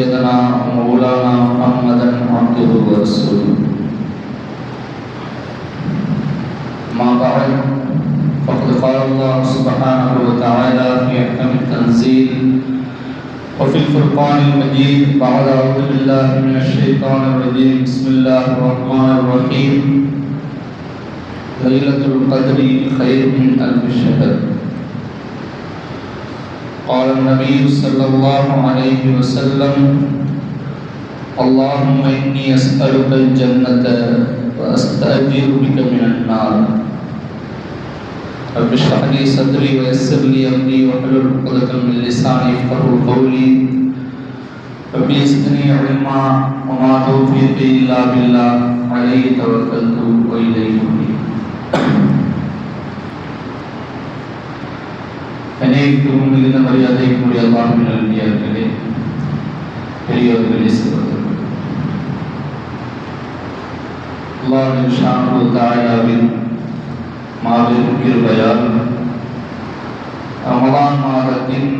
سيدنا ومولانا محمدا عبده ورسوله. ما بعد فقد قال الله سبحانه وتعالى في محكم التنزيل وفي الفرقان المجيد بعد أعوذ بالله من الشيطان الرجيم بسم الله الرحمن الرحيم ليلة القدر خير من ألف شهر. قال النبي صلى الله عليه وسلم اللهم إني أسألك الجنة وأستأجر بك من النار. رب اشرح لي صدري ويسر لي أمري واحلل عقدة من لساني يفقهوا قولي. رب زدني علما وما توفيقي إلا بالله عليه توكلت وإليه أنيب. அனைவருக்கும் மிகுந்த மரியாதைக்குரிய அல்லாஹ்வின் நல்லடியார்களே, பெரியோர்களே, சகோதரர்களே, அல்லாஹ் சுப்ஹானஹு வ தஆலாவின் மாபெரும் கிருபையால் ரமலான் மாதத்தின்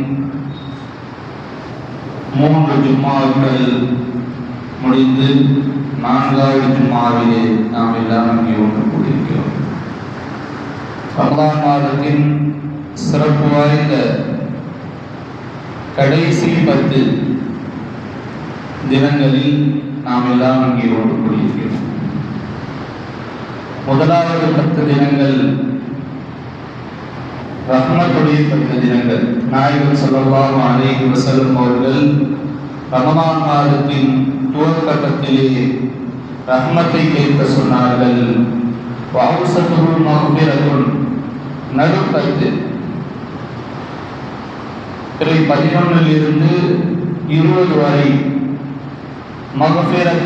3 ஜும்மாக்கள் முடிந்து 4வது ஜும்மாவிலே நாம் எல்லாம் இங்கே ஒன்று கூடியிருக்கிறோம். ரமலான் மாதத்தின் சிறப்பு வாய்ந்த கடைசி 10 தினங்களில் நாம் எல்லாம் இங்கே ஒன்று கூடியிருக்கிறோம். முதலாவது 10 தினங்கள் ரஹ்மத்துடைய 10 தினங்கள். நாயகம் ஸல்லல்லாஹு அலைஹி வஸல்லம் அவர்கள் ரமலான் மாதத்தின் துவக்கத்திலே ரஹ்மத்தை கேட்க சொன்னார்கள். வஅவுஸதுஹு மக்ஃபிரத்துன், நடுப்பத்து 11 20 வரை மக்ஃபிரத்,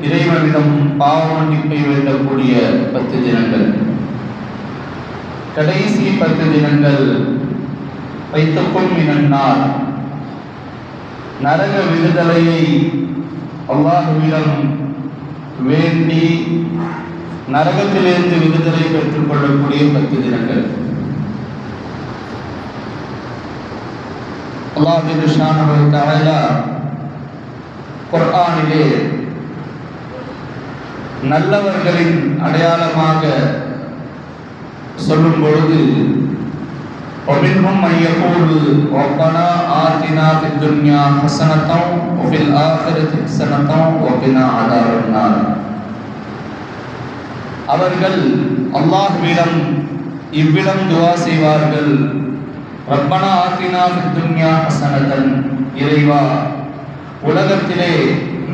இறைவனிடம் பாவ மன்னிப்பை வேண்டக்கூடிய 10 தினங்கள். கடைசி 10 தினங்கள் வைத்தக்கும் மினன்னார், நரக விடுதலையை அல்லாஹ்விடம் வேண்டி நரகத்திலிருந்து விடுதலை பெற்றுக் கொள்ளக்கூடிய 10 தினங்கள். அல்லாஹ் சுப்ஹானஹு வ தஆலா குர்ஆனிலே நல்லவர்களின் அடையாளமாக சொல்லும் பொழுது وَمِنْهُمْ مَنْ يَقُولُ رَبَّنَا آتِنَا فِي الدُّنْيَا حَسَنَةً وَفِي الْآخِرَةِ حَسَنَةً وَقِنَا عَذَابَ النَّارِ. அவர்கள் அல்லாஹ்விடம் இவ்விடம் துஆ செய்வார்கள், ரப்பனா ஆத்தினா ஃபித் துன்யா ஹஸனதன், இறைவா உலகத்திலே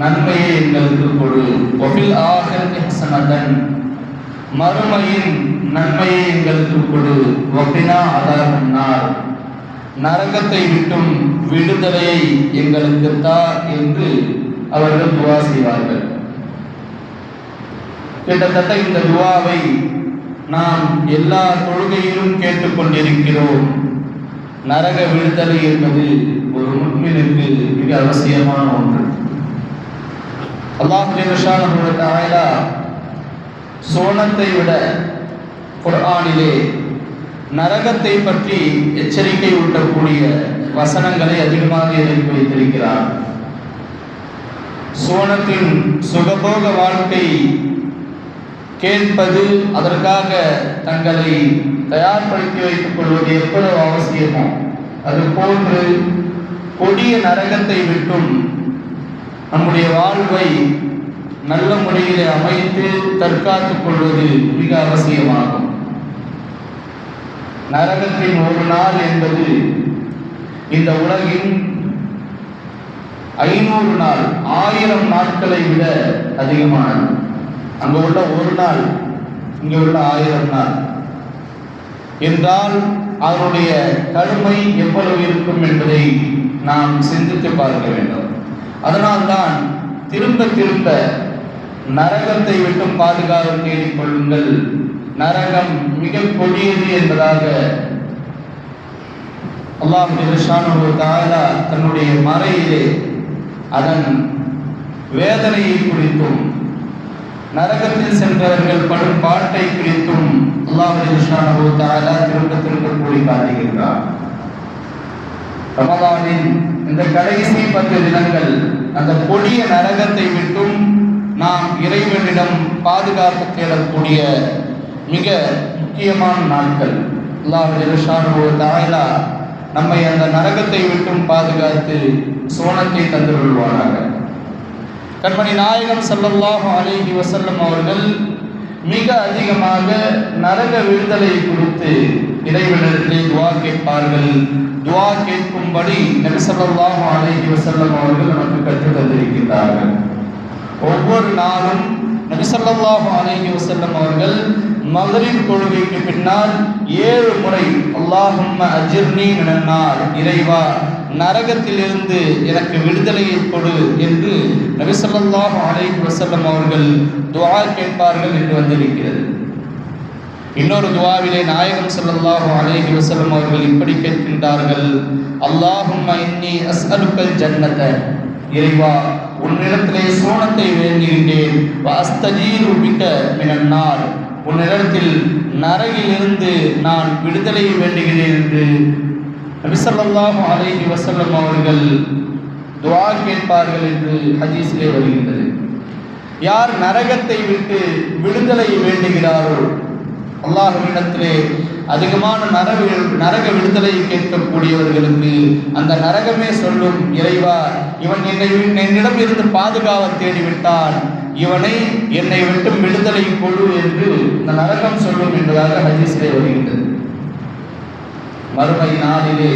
நன்மையை எங்களுக்கு கொடு, வஃபில் ஆகிரத்தி ஹஸனதன், மறுமையின் நன்மையை எங்களுக்கு கொடு, வஃகினா அஸாபன் நார், நரகத்தை விட்டும் விடுதலையை எங்களுக்கு தா என்று அவர்கள் துஆ செய்வார்கள். கிட்டத்தட்ட இந்த துஆவை நாம் எல்லா தொழுகையிலும் கேட்டுக்கொண்டிருக்கிறோம். நரக விடுதலை என்பது ஒரு முஃமினுக்கு மிக அவசியமான ஒன்று. அல்லாஹ் சுப்ஹானஹு வ தஆலா சோனத்தை விட குர்ஆனிலே நரகத்தை பற்றி எச்சரிக்கை ஊட்டக்கூடிய வசனங்களை அதிகமாக இறக்கி வைத்திருக்கிறார். சோனத்தின் சுகபோக வாழ்க்கை கேட்பது, அதற்காக தங்களை தயார்படுத்தி வைத்துக் கொள்வது எவ்வளவு அவசியமோ அதுபோன்று கொடிய நரகத்தை விட்டும் நம்முடைய வாழ்வை நல்ல முறையில் அமைத்து தற்காத்துக் கொள்வது மிக அவசியமாகும். நரகத்தின் ஒரு நாள் என்பது இந்த உலகின் 500 நாள் 1000 நாட்களை விட அதிகமானது. அங்க உள்ள ஒரு நாள், இங்க உள்ள 1000 நாள் என்றால் அதனுடைய கடுமை எவ்வளவு இருக்கும் என்பதை நாம் சிந்தித்து பார்க்க வேண்டும். அதனால்தான் திரும்ப திரும்ப நரகத்தை விட்டும் பாதுகாப்பு தேடிக் கொள்ளுங்கள், நரகம் மிக கொடியது என்பதாக அல்லாஹ் சுப்ஹானஹு வ தஆலா தன்னுடைய மறையிலே அதன் வேதனையை குறித்தும் நரகத்தில் சென்றவர்கள் படும் பாட்டை குறித்தும் அல்லாஹ் சுப்ஹானஹு வ தஆலா திரும்ப திரும்ப கூறி காட்டுகின்றார். ரமலானின் இந்த கடைசி 10 தினங்கள் அந்த கொடிய நரகத்தை விட்டும் நாம் இறைவனிடம் பாதுகாப்பு தேடக்கூடிய மிக முக்கியமான நாட்கள். அல்லாஹ் ஜல்லஷானஹு வ தஆலா நம்மை அந்த நரகத்தை விட்டும் பாதுகாத்து சோனத்தை தந்து கொள்வானாக. கண்மணி நாயகம் ஸல்லல்லாஹு அலைஹி வஸல்லம் அவர்கள் மிக அதிகமாக நரக விடுதலை குறித்து இறைவனிடத்திலே துஆ கேட்பார்கள். துஆ கேட்கும்படி நபி ஸல்லல்லாஹு அலைஹி வஸல்லம் அவர்கள் நமக்கு கற்றுத் தந்திருக்கிறார்கள். ஒவ்வொரு நாளும் நபி ஸல்லல்லாஹு அலைஹி வஸல்லம் அவர்கள் மக்ரிப் தொழுகைக்கு பின்னால் 7 முறை அல்லாஹும்ம அஜிர்னி மினன் நார், இறைவா நரகத்திலிருந்து எனக்கு விடுதலையை கொடு என்று நபி ஸல்லல்லாஹு அலைஹி வஸல்லம் அவர்கள் துஆ கேட்பார்கள் என்று வந்திருக்கிறது. இன்னொரு துஆவிலே நாயகம் ஸல்லல்லாஹு அலைஹி வஸல்லம் அவர்கள் இப்படி கேட்கின்றார்கள், அல்லாஹும்ம இன்னி அஸ்அலுக்கல் ஜன்னத, இறைவா உன்னிடத்திலே சோனத்தை வேண்டுகின்றேன், வஅஸ்தஜீரு பிக மினன் நார், உன்னிடத்தில் நரகிலிருந்து நான் விடுதலையை வேண்டுகிறேன் என்று நபி ஸல்லல்லாஹு அலைஹி வஸல்லம் அவர்கள் துஆ கேட்பார்கள் என்று ஹதீஸிலே வருகின்றது. யார் நரகத்தை விட்டு விடுதலை வேண்டுகிறாரோ அல்லாஹ்விடத்திலே அதிகமான நரக விடுதலை கேட்கக்கூடியவர்களுக்கு அந்த நரகமே சொல்லும், இறைவா இவன் என்னிடம் இருந்து பாதுகாவ தேடிவிட்டான், இவனை என்னை விட்டு விடுதலை கொடு என்று இந்த நரகம் சொல்லும் என்பதாக ஹதீஸிலே வருகின்றது. மறுமை நாளிலே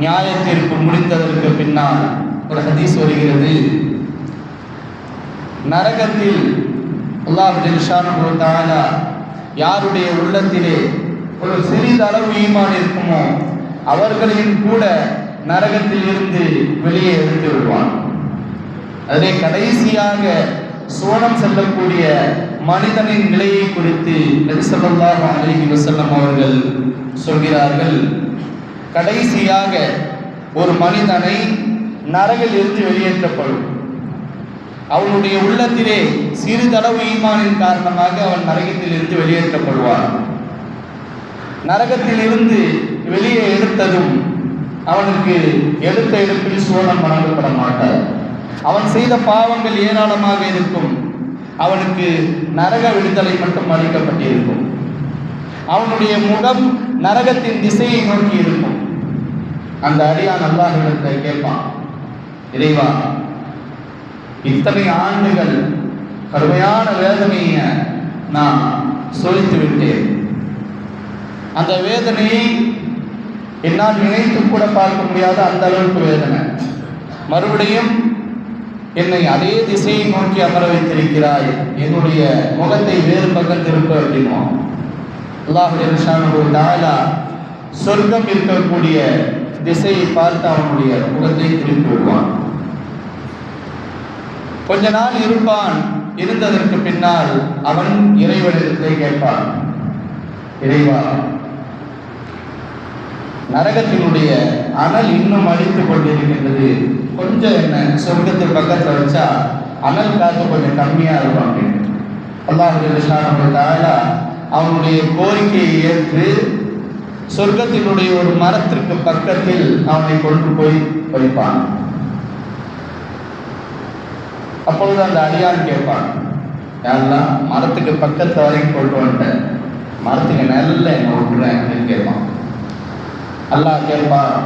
நியாய தீர்ப்பு முடிந்ததற்கு பின்னால் ஒரு ஹதீஸ் வருகிறது. நரகத்தில் அல்லாஹ் ஜல்லஷானஹு வ தஆலா யாருடைய உள்ளத்திலே ஒரு சிறிதளவு ஈமான் இருக்குமோ அவர்களையும் கூட நரகத்தில் இருந்து வெளியே எடுத்து விடுவான். அதிலே கடைசியாக சோனம் செல்லக்கூடிய மனிதனின் நிலையை குறித்து நபி ஸல்லல்லாஹு அலைஹி வஸல்லம் அவர்கள் சொல்கிறார்கள், கடைசியாக ஒரு மனிதனை நரகில் இருந்து வெளியேற்றப்படும். அவனுடைய உள்ளத்திலே சிறிதளவு ஈமானின் காரணமாக அவன் நரகத்தில் இருந்து வெளியேற்றப்படுவான். நரகத்தில் இருந்து வெளியே எடுத்ததும் அவனுக்கு எடுத்த எடுப்பில் சோனம் வழங்கப்பட மாட்டார். அவன் செய்த பாவங்கள் ஏராளமாக இருக்கும், அவனுக்கு நரக விடுதலை மட்டும் அளிக்கப்பட்டிருக்கும். அவனுடைய முகம் நரகத்தின் திசையை நோக்கி இருக்கும். அந்த அடியான் அல்லாஹ்விடத்தை கேட்பான், இறைவா இத்தனை ஆண்டுகள் கடுமையான வேதனையை நான் சோதித்து விட்டேன், அந்த வேதனையை என்னால் நினைத்து கூட பார்க்க முடியாத அந்த அளவுக்கு வேதனை, மறுபடியும் என்னை அதே திசையை நோக்கி அமர வைத்திருக்கிறாய், என்னுடைய முகத்தை வேறு பக்கம் திருப்ப அப்படின்னோம். அல்லாஹ் ஜல்லஷானஹு வ தஆலா சொர்க்கம் இருக்கக்கூடிய திசையை பார்த்து அவனுடைய முகத்தை திருப்பி விடுவான். கொஞ்ச நாள் இருப்பான். இருந்ததற்கு பின்னால் அவன் இறைவனிடத்தை கேட்பான், இறைவா நரகத்தினுடைய அனல் இன்னும் அழித்து கொண்டிருக்கின்றது, கொஞ்சம் என்ன சொர்க்கத்தின் பக்கத்தில் வச்சா அனல் காத்து கொஞ்சம் கம்மியா இருக்கும் அப்படின்னு. அல்லாஹ் ஜல்லஷானஹு வ தஆலா அவனுடைய கோரிக்கையை ஏற்று சொர்க்கத்தினுடைய ஒரு மரத்திற்கு பக்கத்தில் அவனை கொண்டு போய் வைப்பான். அப்பொழுது அந்த அடியான் கேட்பான், யாரெல்லாம் மரத்துக்கு பக்கத்து வரைக்கும் கொண்டு வந்துட்டேன், மரத்துக்கு நல்ல என்ன விட்டுறேன் அப்படின்னு கேட்பான். அல்லாஹ் கேட்பான்,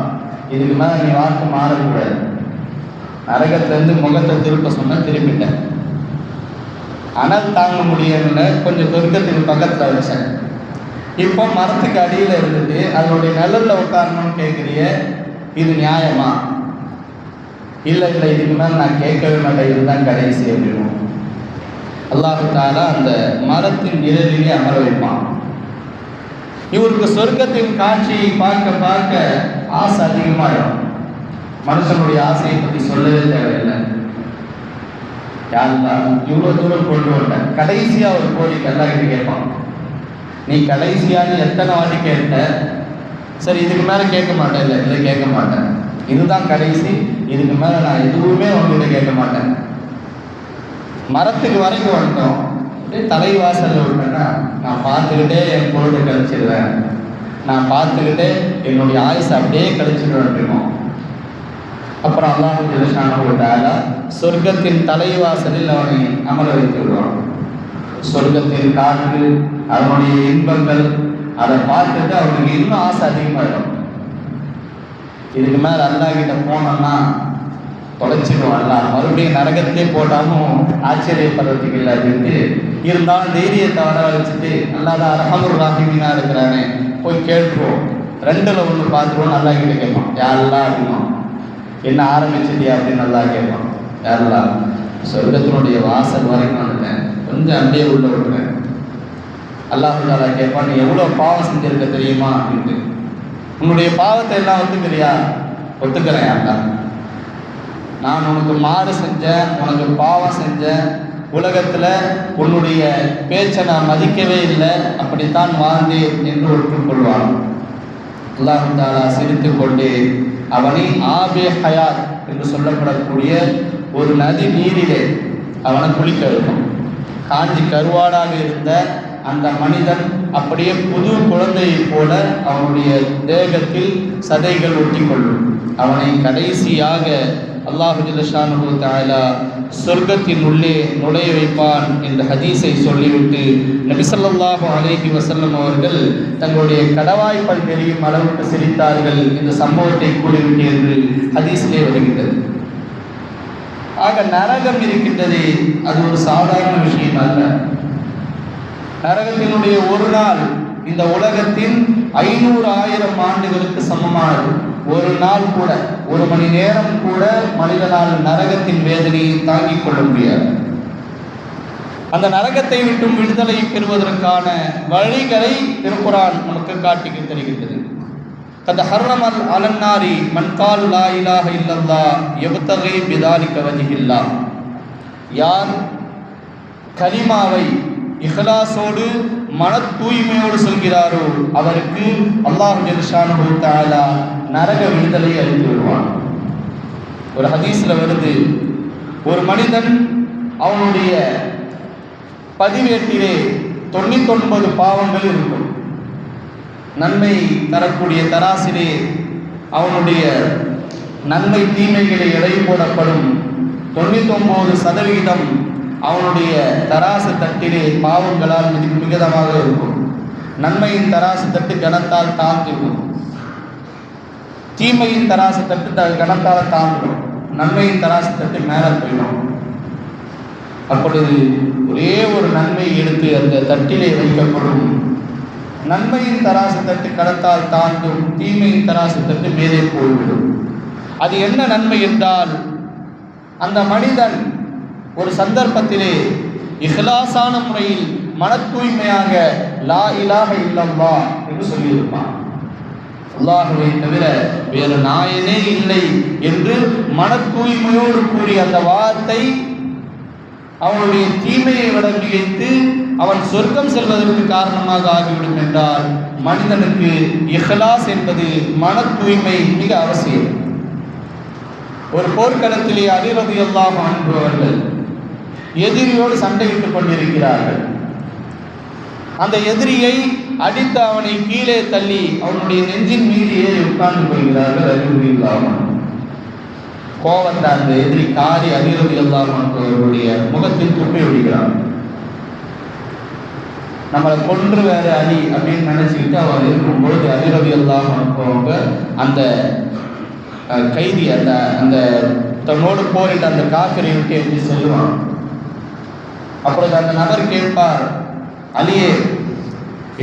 இதுக்கு மேலே நீ வாக்கு மாறக்கூடாது, நரகத்திலேருந்து முகத்தை திருப்ப சொன்ன திருப்பிட்டேன், அனல் தாங்க முடியல, கொஞ்சம் சொர்க்கத்துக்கு பக்கத்தில் வச்சேன், இப்போ மரத்துக்கு அடியில் இருந்துட்டு அதனுடைய நிழலில் உட்காரணும்னு கேட்குறிய, இது நியாயமா? இல்லை இல்லை, இதுக்கு மேலே நான் கேட்கவே மாட்டேன், இதுதான் கடைசி அப்படின்னு அல்லாஹு தஆலா அந்த மரத்தின் நிழலிலே அமர வைப்பான். இவருக்கு சொர்க்கத்தின் காட்சியை பார்க்க பார்க்க ஆசை அதிகமாகிடும். மனுஷனுடைய ஆசையை பற்றி சொல்லவே தேவையில்லை. யாருதான் இவ்வளோ தூரம் கொண்டு வந்தேன், கடைசியாக ஒரு கோரிக்கை எல்லாருக்கிட்ட கேட்பான், நீ கடைசியாக எத்தனை வாட்டி கேட்ட? சரி இதுக்கு மேலே கேட்க மாட்டேன். இல்லை இல்லை கேட்க மாட்டேன், இதுதான் கடைசி, இதுக்கு மேலே நான் எதுவுமே உங்ககிட்ட கேட்க மாட்டேன். மரத்துக்கு வரைக்கும் வந்துட்டோம், அப்படியே தலைவாசலில் விட்டேன்னா நான் பார்த்துக்கிட்டே என் பொழுது கழிச்சிடுவேன், நான் பார்த்துக்கிட்டே என்னுடைய ஆயுசை அப்படியே கழிச்சிடுவேன். அப்புறம் அல்லாஹ் ஜல்லஷானஹு வ தஆலா சொர்க்கத்தின் தலைவாசலில் அவனை அமர வைத்து விடுவான். சொர்க்கத்தின் காற்று, அவனுடைய இன்பங்கள், அதை பார்த்துட்டு அவனுக்கு இன்னும் ஆசை அதிகமாகிடும். இதுக்கு மேலே அல்லாஹ் கிட்ட போனோம்னா தொலைச்சிடுவான். அல்லாஹ் மறுபடியும் நரகத்திலே போட்டாலும் ஆச்சரியப்படுறதுக்கு இல்லை அப்படின்ட்டு இருந்தாலும் தைரியத்தை வர வச்சுட்டு அல்லாஹ் தான் அரஹமுர் ராஹிமீனா இருக்கிறானே போய் கேட்டுருவோம். ரெண்டில் ஒன்று பார்த்துருவோம். நல்லா கிட்ட கேட்பான், யாரெல்லாம் இருக்கணும், என்ன ஆரம்பிச்சிட்டியா அப்படின்னு நல்லா கேட்பான். யாரெல்லாம் சொர்க்கத்தினுடைய வாசல் வரைக்கும் வந்துட்டேன், கொஞ்சம் அப்படியே உள்ள விடுறேன். அல்லாஹ் தாலா கேட்பான், நீ எவ்வளோ பாவம் செஞ்சிருக்க தெரியுமா அப்படின்ட்டு. உன்னுடைய பாவத்தை எல்லாம் ஒத்துக்கிறியா? ஒத்துக்கிறேன். அல்லா, நான் உனக்கு மாறு செஞ்சேன், உனக்கு பாவம் செஞ்சேன், உலகத்தில் உன்னுடைய பேச்சை நான் மதிக்கவே இல்லை, அப்படித்தான் வாழ்ந்தேன் என்று ஒற்றுக்கொள்வான். அல்லாஹ் தாலா சிரித்து கொண்டே அவனை ஆபே ஹயாத் என்று சொல்லப்படக்கூடிய ஒரு நதி நீரிலே அவனை குளிக்க வைக்கும். காஞ்சி கருவாடாக இருந்த அந்த மனிதன் அப்படியே புது குழந்தையை போல அவனுடைய தேகத்தில் சதைகள் ஒட்டி கொள்ளும். அவனை கடைசியாக அல்லாஹ் ஜல்லஷானஹு வ தஆலா சொர்க்கத்தின் உள்ளே நுழைய வைப்பான் என்ற ஹதீஸை சொல்லிவிட்டு நபி ஸல்லல்லாஹு அலைஹி வஸல்லம் அவர்கள் தங்களுடைய கடவாய்ப்பல் தெரியும் அளவுக்கு சிரித்தார்கள். இந்த சம்பவத்தை கூறிவிட்டு என்று ஹதீஸிலே வருகின்றது. ஆக நரகம் இருக்கின்றது, அது ஒரு சாதாரண விஷயம் அல்ல. நரகத்தினுடைய ஒரு நாள் இந்த உலகத்தின் 500,000 ஆண்டுகளுக்கு சமமானது. ஒரு நாள் கூட, ஒரு மணி நேரம் கூட மனிதனால் நரகத்தின் வேதனையை தாங்கிக் கொள்ள முடியாது. அந்த நரகத்தை விட்டும் விடுதலை பெறுவதற்கான வழிகளை திருக்குர்ஆன் நமக்கு காட்டி தருகின்றது. கத் ஹர்ரமல் அலன்னாரி மன் கால் லா இலாஹ இல்லல்லாஹ் யப்தகி பிதாலிக வஜ்ஹில்லாஹ். யார் கலிமாவை இஹ்லாஸோடு மன தூய்மையோடு சொல்கிறாரோ அவருக்கு அல்லாஹ் ஜல்லஷானஹு வ தஆலா நரக விடுதலை அளித்து விடுவான். ஒரு ஹதீஸில் வருது, ஒரு மனிதன் அவனுடைய பதிவேட்டிலே 99 பாவங்கள் இருக்கும். நன்மை தரக்கூடிய தராசிலே அவனுடைய நன்மை தீமைகளை எடை போடப்படும். 99% அவனுடைய தராசு தட்டிலே பாவங்களால் மிகுதமாக இருக்கும். நன்மையின் தராசு தட்டு கனத்தால் தாழ்ந்துவிடும், தீமையின் தராசு தட்டு கனத்தால் தாழ்ந்துடும், நன்மையின் தராசு தட்டு மேலே போயிடும். அப்பொழுது ஒரே ஒரு நன்மை எடுத்து அந்த தட்டிலே வைக்கப்படும். நன்மையின் தராசு தட்டு கடத்தால் தாழ்ந்தும், தீமையின் தராசு தட்டு மேலே போய்விடும். அது என்ன நன்மை என்றால், அந்த மனிதன் ஒரு சந்தர்ப்பத்திலே இஹ்லாஸான முறையில் மன தூய்மையாக லா இலாஹ இல்லல்லாஹ் என்று சொல்லியிருப்பான். அல்லாஹுவை தவிர வேறு நாயனே இல்லை என்று மன தூய்மையோடு கூறிய அந்த வார்த்தை அவனுடைய தீமையை விட மிகைத்து அவன் சொர்க்கம் செல்வதற்கு காரணமாக ஆகிவிடும் என்றால், மனிதனுக்கு இஹ்லாஸ் என்பது மன தூய்மை மிக அவசியம். ஒரு போர்க்களத்திலே அலி ரலியல்லாஹு அன்ஹு அவர்கள் எதிரியோடு சண்டையிட்டுக் கொண்டிருக்கிறார்கள். அந்த எதிரியை அடித்து அவனை கீழே தள்ளி அவனுடைய நெஞ்சின் மீது ஏறி உட்கார்ந்து கொள்கிறார்கள் அலி ரலியல்லாஹு அன்ஹு. கோவத்தை அந்த எதிரி காரி அலி ரலியல்லாஹு அன்ஹு அவருடைய முகத்தில் துப்பி விடுகிறான். நம்மளை கொன்று வேற அலி அப்படின்னு நினைச்சுக்கிட்டு அவர் இருக்கும்பொழுது அலி ரலியல்லாஹு அன்ஹு அவங்க அந்த கைதி அந்த அந்த தன்னோடு போரிட்டு அந்த காக்கரை விட்டு எப்படி செல்லுவான். அப்பொழுது அந்த நபர் கேட்பார், அலியே,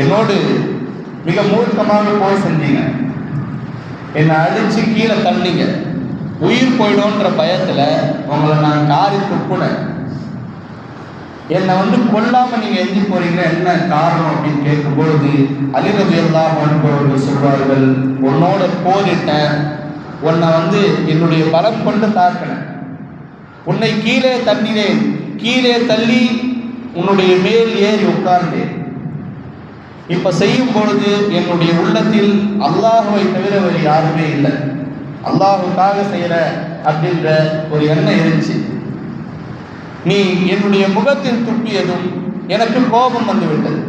என்னோடு மிக மூர்க்கமாக போர் செஞ்சீங்க, என்னை அடிச்சு கீழே தள்ளிங்க, உயிர் போயிடும்ன்ற பயத்தில் உங்களை நான் காரி துப்புனேன், என்னை கொல்லாம நீங்க எஞ்சி போறீங்க, என்ன காரணம் அப்படின்னு கேட்கும்பொழுது அலி ரலியல்லாஹு அன்ஹு அவர்கள் சொல்வார்கள், உன்னோட போரிட்டேன், உன்னை என்னுடைய பலம் கொண்டு தாக்கினேன், உன்னை கீழே தள்ளினேன், கீழே தள்ளி உன்னுடைய மேல் ஏறி உட்கார்ந்தேன். இப்ப செய்யும் பொழுது என்னுடைய உள்ளத்தில் அல்லாஹுவை தவிர வேறு யாருமே இல்லை, அல்லாஹுக்காக செய்யற அப்படின்ற ஒரு எண்ணம் இருந்துச்சு. நீ என்னுடைய முகத்தில் துப்பியதும் எனக்கு கோபம் வந்துவிட்டது.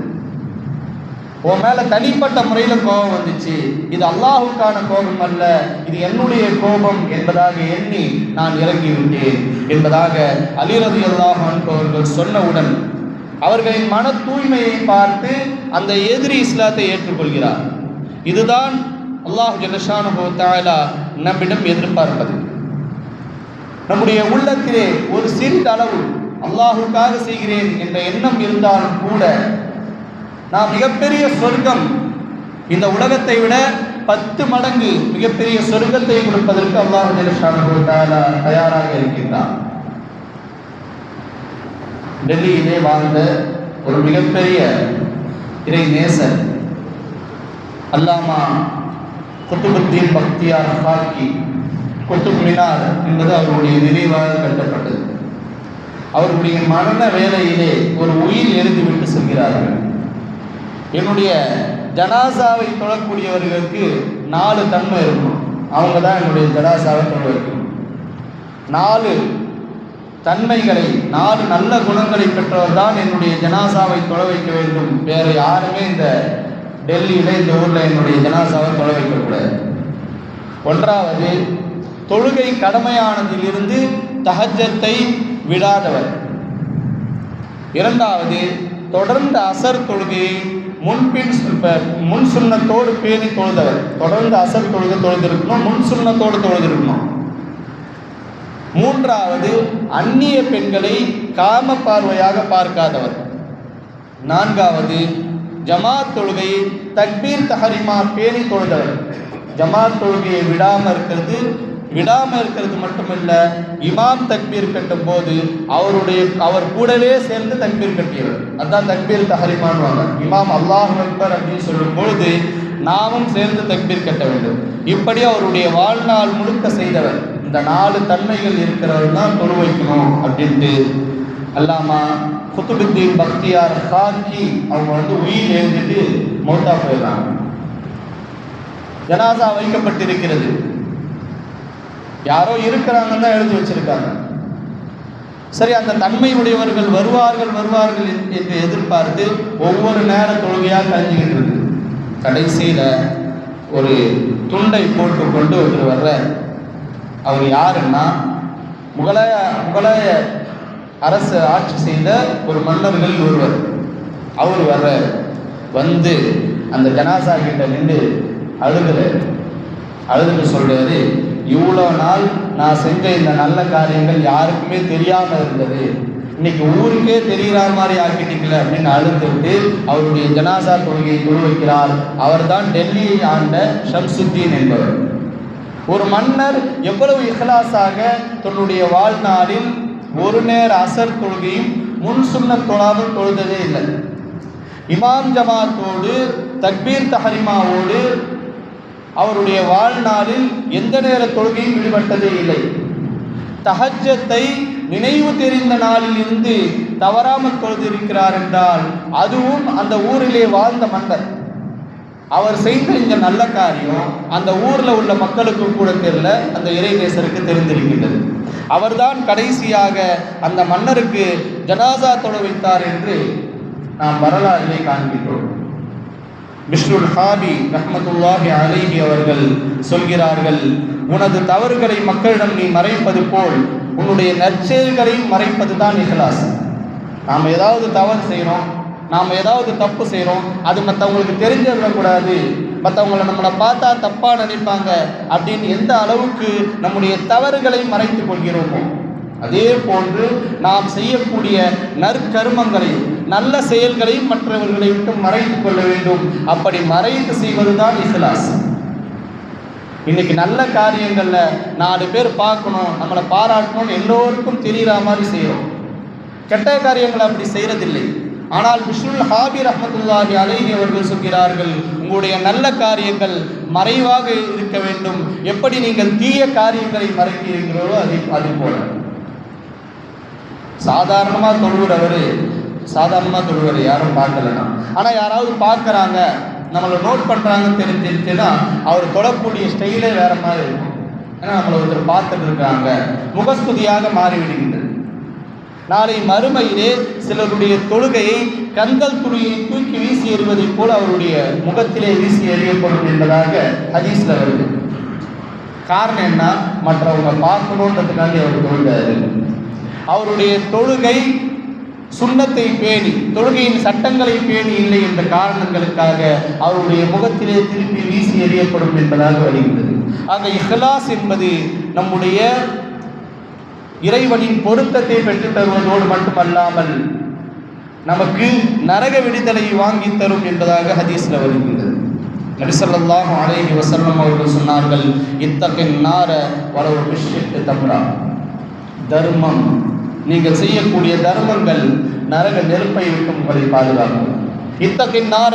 உன் மேல தனிப்பட்ட முறையில் கோபம் வந்துச்சு, இது அல்லாஹுக்கான கோபம் அல்ல, இது என்னுடைய கோபம் என்பதாக எண்ணி நான் இறங்கிவிட்டேன் என்பதாக அலி ரலியல்லாஹு அன்ஹு அவர்கள் சொன்னவுடன் அவர்களின் மன தூய்மையை பார்த்து அந்த எதிரி இஸ்லாத்தை ஏற்றுக்கொள்கிறார். இதுதான் அல்லாஹ் ஜல்லஷானுஹு தஆலா நம்மிடம் எதிர்பார்ப்பது. நம்முடைய உள்ளத்திலே ஒரு சிறிதளவு அல்லாஹுக்காக செய்கிறேன் என்ற எண்ணம் இருந்தாலும் கூட நாம் மிகப்பெரிய சொர்க்கம், இந்த உலகத்தை விட 10 மடங்கு மிகப்பெரிய சொர்க்கத்தை கொடுப்பதற்கு அல்லாஹ் ஜல்லஷானுஹு தஆலா தயாராக இருக்கின்றார். டெல்லியிலே வாழ்ந்த ஒரு மிகப்பெரிய இறை நேசர் அல்லாமா குத்துபுத்தீன் பக்தியார் ஹாக்கி குத்துப் மினார் என்பது அவருடைய நினைவாக கட்டப்பட்டது. அவருடைய மரண வேளையிலே ஒரு உயிர் எழுதிவிட்டு செல்கிறார்கள். என்னுடைய ஜனாசாவை தொழக்கூடியவர்களுக்கு 4 தன்மை இருக்கும், அவங்க தான் என்னுடைய ஜனாசாவை தொழ வைக்கணும். 4 தன்மைகளை 4 நல்ல குணங்களை பெற்றவர் தான் என்னுடைய ஜனாசாவை தொழ வைக்க வேண்டும். வேறு யாருமே இந்த டெல்லியில் இந்த ஊரில் என்னுடைய ஜனாசாவை தொழ வைக்கக்கூடாது. 1வது, தொழுகை கடமையானதிலிருந்து தஹஜ்ஜத்தை விடாதவர். 2வது, தொடர்ந்து அசர் தொழுகையை முன் சுன்னத்தோடு பேணி தொழுதவர். தொடர்ந்து அசர் தொழுகை தொழுதிருக்கணும், முன் சுன்னத்தோடு தொழுதிருக்கணும். 3வது, அந்நிய பெண்களை காம பார்வையாக பார்க்காதவர். 4வது, ஜமாத் தொழுகையை தக்பீர் தஹரிமா பேணி தொழுதவர். ஜமாத் தொழுகையை விடாமல் இருக்கிறது மட்டுமல்ல, இமாம் தக்பீர் கட்டும் போது அவர் கூடவே சேர்ந்து தக்பீர் கட்டியவர். அதுதான் தக்பீர் தஹரிமான்னு. இமாம் அல்லாஹு அக்பர் அப்படின்னு சொல்லும் பொழுது நாமும் சேர்ந்து தக்பீர் கட்ட வேண்டும். இப்படி அவருடைய வாழ்நாள் முழுக்க செய்தவர். இந்த 4 தன்மைகள் இருக்கிறவர் தான் தொழு வைக்கணும் அப்படின்ட்டு அல்லாமா குத்துபுத்தீன் பக்தியார் ஹாக்கி அவங்க உயிர் எழுதிட்டு மௌத்தா போயிடுறாங்க. ஜனாசா வைக்கப்பட்டிருக்கிறது, யாரோ இருக்கிறாங்கன்னு தான் எழுதி வச்சிருக்காங்க. சரி, அந்த தன்மை உடையவர்கள் வருவார்கள் என்று எதிர்பார்த்து ஒவ்வொரு நேர தொழுகையாக கழிஞ்சிக்கிட்டு இருக்கு. கடைசியில் ஒரு துண்டை போட்டு கொண்டு வர்ற அவர் யாருன்னா, முகலாய அரசு ஆட்சி செய்த ஒரு மன்னர்கள் ஒருவர். அவர் வந்து அந்த ஜனாசா கிட்ட நின்று அழுதுன்னு சொல்றாரு, இவ்வளோ நாள் நான் செஞ்ச இந்த நல்ல காரியங்கள் யாருக்குமே தெரியாமல் இருந்தது, இன்னைக்கு ஊருக்கே தெரிகிற மாதிரி ஆக்கிட்டீங்களே அப்படின்னு அழுதுட்டு அவருடைய ஜனாசா தொழுகையை தொழு வைக்கிறார். அவர் தான் டெல்லியை ஆண்ட ஷம்சுத்தீன் என்பவர். ஒரு மன்னர் எவ்வளவு இஹ்லாஸாக தன்னுடைய வாழ்நாளில் ஒரு நேர அசர் தொழுகையும் முன் சுன்னத் தொழாமல் தொழுததே இல்லை. இமாம் ஜமாத்தோடு தக்பீர் தஹரிமாவோடு அவருடைய வாழ்நாளில் எந்த நேர தொழுகையும் ஈடுபட்டதே இல்லை. தஹஜ்ஜத்தை நினைவு தெரிந்த நாளில் இருந்து தவறாமல் தொழுதிருக்கிறார் என்றால் அதுவும் அந்த ஊரிலே வாழ்ந்த மன்னர். அவர் செய்த இந்த நல்ல காரியம் அந்த ஊரில் உள்ள மக்களுக்கு கூட தெரியல, அந்த இறைநேசருக்கு தெரிந்திருக்கின்றது. அவர்தான் கடைசியாக அந்த மன்னருக்கு ஜனாசா தொழ வைத்தார் என்று நாம் வரலாற்றிலே காண்கின்றோம். பிஷ்ருல் ஹாபி ரஹ்மத்துல்லாஹி அலைஹி அவர்கள் சொல்கிறார்கள், உனது தவறுகளை மக்களிடம் நீ மறைப்பது போல் உன்னுடைய நற்செயல்களையும் மறைப்பது தான் இஹ்லாஸ். நாம் ஏதாவது தவறு செய்கிறோம், நாம் ஏதாவது தப்பு செய்கிறோம், அது மற்றவங்களுக்கு தெரிஞ்சிடக்கூடாது, மற்றவங்களை நம்மளை பார்த்தா தப்பாக நினைப்பாங்க அப்படின்னு எந்த அளவுக்கு நம்முடைய தவறுகளை மறைத்து கொள்கிறோமோ, அதே போன்று நாம் செய்யக்கூடிய நற்கர்மங்களை நல்ல செயல்களை மற்றவர்களை விட்டு மறைத்து கொள்ள வேண்டும். அப்படி மறைத்து செய்வது தான் இஹ்லாஸ். இன்னைக்கு நல்ல காரியங்களில் 4 பேர் பார்க்கணும், நம்மளை பாராட்டணும்னு எல்லோருக்கும் தெரிகிற மாதிரி செய்கிறோம். கெட்ட காரியங்களை அப்படி செய்கிறதில்லை. ஆனால் பிஷ்ருல் ஹாபி ரஹ்மத்துல்லாஹி அலைஹி அவர்கள் சொல்கிறார்கள், உங்களுடைய நல்ல காரியங்கள் மறைவாக இருக்க வேண்டும். எப்படி நீங்கள் தீய காரியங்களை மறைக்கிறீர்களோ அது போல. சாதாரணமாக தொழுவர் யாரும் பார்க்கலன்னா, ஆனால் யாராவது பார்க்குறாங்க, நம்மளை நோட் பண்ணுறாங்கன்னு தெரிஞ்சிருச்சுன்னா அவர் தொழக்கூடிய ஸ்டைலே வேறு மாதிரி இருக்கும். ஏன்னா நம்மளை ஒருத்தர் பார்த்துட்டு இருக்காங்க, முகஸ்துதியாக மாறிவிடுகின்றது. நாளை மறுமையிலே சிலருடைய தொழுகையை கந்தல் துணியை தூக்கி வீசி எறிவதைப் போல அவருடைய முகத்திலே வீசி எறியப்படும் என்பதாக ஹதீஸ்ல வருது. காரணம் என்ன? மற்றவங்க பார்க்கணுன்றதுக்காண்டி அவர் தொழுகிறாரு. அவருடைய தொழுகை சுன்னத்தை பேணி, தொழுகையின் சட்டங்களை பேணி இல்லை என்ற காரணங்களுக்காக அவருடைய முகத்திலே திருப்பி வீசி எறியப்படும் என்பதாக வருகின்றது. ஆக இஹ்லாஸ் என்பது நம்முடைய இறைவனின் பொருத்தத்தை பெற்றுத் தருவதோடு மட்டுமல்லாமல் நமக்கு நரக விடுதலை வாங்கி தரும் என்பதாக ஹதீஸ்ல வருகின்றது. நபி ஸல்லல்லாஹு அலைஹி வஸல்லம் அவர்கள் சொன்னார்கள், இத்தகின் நார வலவ் பிஷ்ஷிக் தம்ரா. தர்மம், நீங்கள் செய்யக்கூடிய தர்மங்கள் நரக நெருப்பை விட்டு உங்களை பாதுகாக்கும். இத்தகின் நார,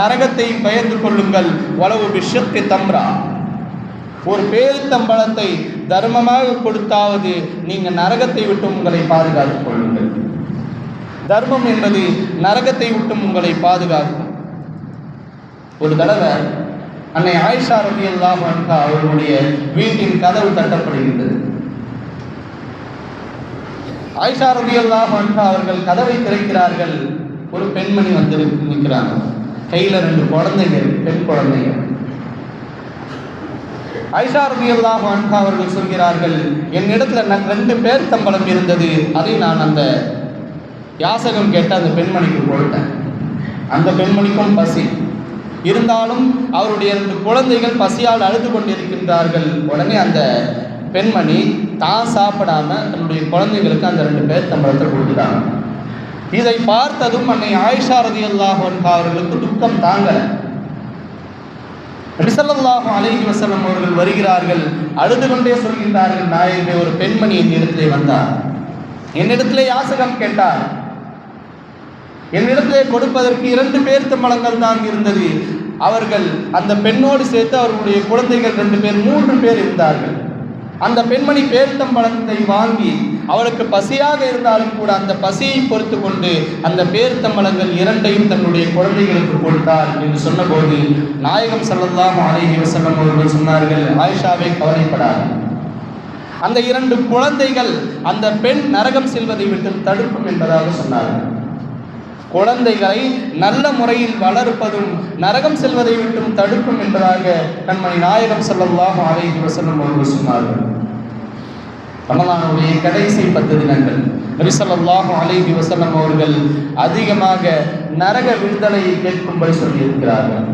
நரகத்தை பயந்து கொள்ளுங்கள், வலவ் பிஷ்ஷிக் தம்ரா. ஒரு பேரித்தம்பழத்தை தர்மமாக கொடுத்தாவது நீங்கள் நரகத்தை விட்டு உங்களை பாதுகாத்துக் கொள்ளுங்கள். தர்மம் என்பது நரகத்தை விட்டு உங்களை பாதுகாக்கும். ஒரு தடவை அன்னை ஆயிஷா ரலியல்லாஹு அன்ஹா அவர்களுடைய வீட்டின் கதவு தட்டப்படுகின்றது. ஆயிஷா ரலியல்லாஹு அன்ஹா அவர்கள் கதவை திறக்கிறார்கள். ஒரு பெண்மணி வந்து நிற்கிறாங்க. கையில் 2 குழந்தைகள், பெண் குழந்தைகள். ஆயிஷா ரலியல்லாஹு அன்ஹா அவர்கள் சொல்கிறார்கள், என்னிடத்துல 2 பேரித்தம்பழம் இருந்தது, அதை நான் அந்த யாசகம் கேட்டு அந்த பெண்மணிக்கு கொடுத்தேன். அந்த பெண்மணிக்கும் பசி இருந்தாலும் அவருடைய 2 குழந்தைகள் பசியால் அழுது கொண்டிருக்கின்றார்கள். உடனே அந்த பெண்மணி தான் சாப்பிடாம தன்னுடைய குழந்தைகளுக்கு அந்த 2 பேரித்தம்பழத்தை கொடுத்துட்டாங்க. இதை பார்த்ததும் அன்னை ஆயிஷா ரலியல்லாஹு அன்ஹா அவர்களுக்கு துக்கம் தாங்கல. நபி ஸல்லல்லாஹு அலைஹி வஸல்லம் அவர்கள் வருகிறார்கள், அழுது கொண்டே சொல்கின்றார்கள், நாயகமே, ஒரு பெண்மணி என்னிடத்திலே வந்தார், என்னிடத்திலே யாசகம் கேட்டார், என்னிடத்திலே கொடுப்பதற்கு 2 பேரித்தம்பழங்கள் தான் இருந்தது. அவர்கள் அந்த பெண்ணோடு சேர்த்து அவர்களுடைய குழந்தைகள் 2 பேர் 3 பேர் இருந்தார்கள். அந்த பெண்மணி பேரித்தம்பழத்தை வாங்கி அவளுக்கு பசியாக இருந்தாலும் கூட அந்த பசியை பொறுத்து கொண்டு அந்த பேரித்தம்பழங்கள் 2ஐயும் தன்னுடைய குழந்தைகளுக்கு கொடுத்தார் என்று சொன்னபோது நாயகம் ஸல்லல்லாஹு அலைஹி வஸல்லம் அவர்கள் சொன்னார்கள், ஆயிஷாவை கவலைப்படாது, அந்த 2 குழந்தைகள் அந்த பெண் நரகம் செல்வதை விட்டு தடுக்கும் என்பதாக சொன்னார்கள். குழந்தைகளை நல்ல முறையில் வளர்ப்பதும் நரகம் செல்வதை விட்டும் தடுக்கும் என்பதாக கண்மணி நாயகம் ஸல்லல்லாஹு அலைஹி வஸல்லம் அவர்கள் சொன்னார்கள். ரமலானுடைய கடைசி 10 தினங்கள் நபி ஸல்லல்லாஹு அலைஹி வஸல்லம் அவர்கள் அதிகமாக நரக விடுதலையை கேட்கும்படி சொல்லியிருக்கிறார்கள்.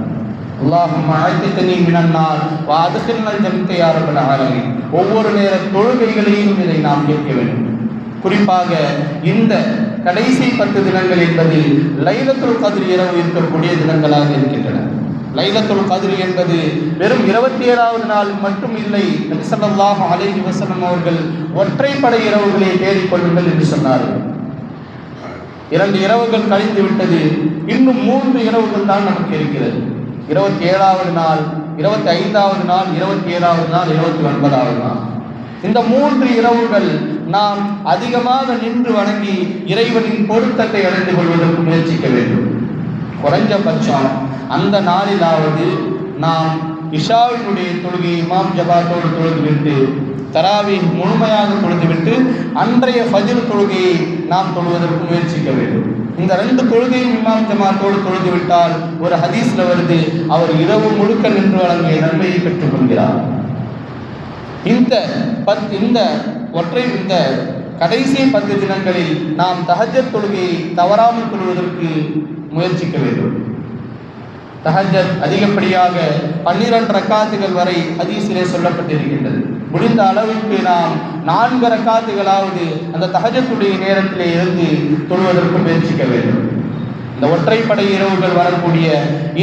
அல்லாஹும்ம அஅதிக்னி மினன் நார் வ அத்கில்னல் ஜன்னத யா ரப்பல் ஆலமீன். ஒவ்வொரு நேர தொழுகைகளையும் இதை நாம் கேட்க வேண்டும். குறிப்பாக இந்த கடைசி 10 தினங்கள் என்பது லைலத்துல் கத்ர் இரவு இருக்கக்கூடிய தினங்களாக இருக்கின்றன. லைலத்துல் கத்ர் என்பது வெறும் 27வது நாள் மட்டும் இல்லை. நபி ஸல்லல்லாஹு அலைஹி வஸல்லம் அவர்கள் ஒற்றைப்படை இரவுகளை தேடிக்கொள்ளுங்கள் என்று சொன்னார்கள். 2 இரவுகள் கழிந்து விட்டது, இன்னும் 3 இரவுகள் தான் நமக்கு இருக்கிறது. 27வது நாள், 25வது நாள், 27வது நாள், 29வது நாள். இந்த 3 இரவுகள் நாம் அதிகமாக நின்று வணங்கி இறைவனின் பொருத்தத்தை அடைந்து கொள்வதற்கு முயற்சிக்க வேண்டும். குறைஞ்சபட்சம் அந்த நாளிலாவது நாம் இஷாவினுடைய தொழுகையை இமாம் ஜமாத்தோடு தொழுதுவிட்டு, தராவீஹ் முழுமையாக தொழுதுவிட்டு அன்றைய ஃபஜ்ர் தொழுகையை நாம் தொழுவதற்கு முயற்சிக்க வேண்டும். இந்த 2 தொழுகையும் இமாம் ஜமாத்தோடு தொழுதுவிட்டால் ஒரு ஹதீஸ்ல வருது, அவர் இரவு முழுக்க நின்று வழங்கிய நன்மையை பெற்றுக் கொள்கிறார். இந்த கடைசி 10 தினங்களில் நாம் தஹஜ்ஜத் தொழுகையை தவறாமல் தொழுவதற்கு முயற்சிக்க வேண்டும். தஹஜ்ஜத் அதிகப்படியாக 12 ரக்காத்துகள் வரை ஹதீஸிலே சொல்லப்பட்டிருக்கின்றது. முடிந்த அளவுக்கு நாம் 4 ரக்காத்துகளாவது அந்த தஹஜ்ஜத்துடைய நேரத்திலே இருந்து தொழுவதற்கு முயற்சிக்க வேண்டும். இந்த ஒற்றைப்படை இரவுகள் வரக்கூடிய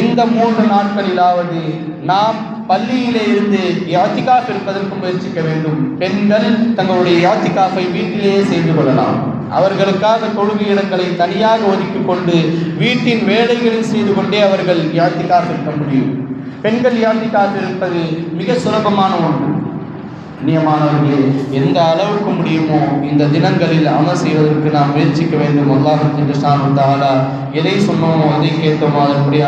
இந்த 3 நாட்களிலாவது நாம் பள்ளியிலே இருந்து யாத்திகாஃப் இருப்பதற்கு முயற்சிக்க வேண்டும். பெண்கள் தங்களுடைய யாத்திகாஃபை வீட்டிலேயே செய்து கொள்ளலாம். அவர்களுக்காக தொழுகை இடங்களை தனியாக ஒதுக்கி கொண்டு வீட்டின் வேலைகளை செய்து கொண்டே அவர்கள் யாத்திகாஃப் இருக்க முடியும். பெண்கள் யாத்திகாஃப் இருப்பது மிக சுலபமான ஒன்று. கண்ணியமானவர்களே, எந்த அளவுக்கு முடியுமோ இந்த தினங்களில் அமல் செய்வதற்கு நாம் முயற்சிக்க வேண்டும். அல்லாஹ் ஜல்ல ஷானஹு வ தஆலா எதை சொன்னோமோ அதை கேட்டோமோ அதன்படி